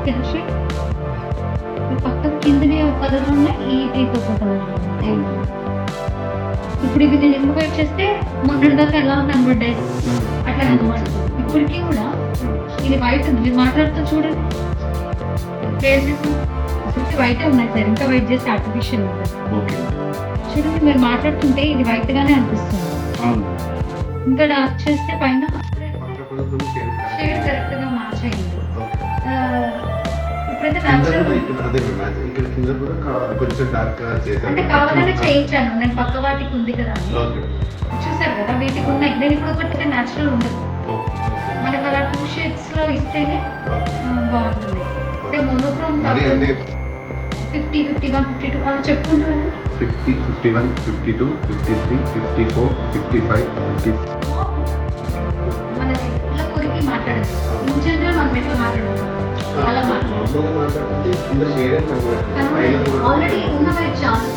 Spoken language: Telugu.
ఓకేనా శ్రీ? పక్కన కిందనే ఒక కలర్ ఉన్నాయి, ఈ టీకి ఒక కలర్ ఉన్నాయి. ఇప్పుడు ఇది నేను ఎందుకు వెయిట్ చేస్తే మొన్నటి దాకా ఎలా కనబడ్డాయి అట్లా కనబడుతుంది. ఇప్పటికీ కూడా ఇది వైట్ ఉంది, మీరు మాట్లాడుతూ చూడండి. వైట్ ఉన్నాయి సార్, ఇంకా వెయిట్ చేస్తే ఆర్టిఫిషియల్ ఉంటుంది. చూడండి మీరు మాట్లాడుతుంటే ఇది వైట్ గానే అనిపిస్తుంది. ఇంకా డార్క్ చేస్తే పైన షేడ్ కరెక్ట్ గా మ్యాచ్ అయింది. ఇప్పుడైతే అంటే కావాలనే చేయించాను నేను, పక్క వాటికి ఉంది కదా అని. చూసారు కదా వీటికి ఉన్నాయి, నేను ఇప్పుడు ఒకటి న్యాచురల్ ఉండదు, మనకు అలా 2 షేడ్స్ లో ఇస్తేనే బాగుంటుంది. అంటే మోనోక్రోమ్ 50, 51, 52 అలా చెప్పుకుంటారు. 50, 51, 52, 53, 54, 55, 56. మన ఇట్లా కొరికి మాట్లాడదు, ఇంజన్లో మనం ఎట్లా మాట్లాడదు అలా మాట్లాడాలి. ఆల్రెడీ ఉన్న వైట్ చాలు.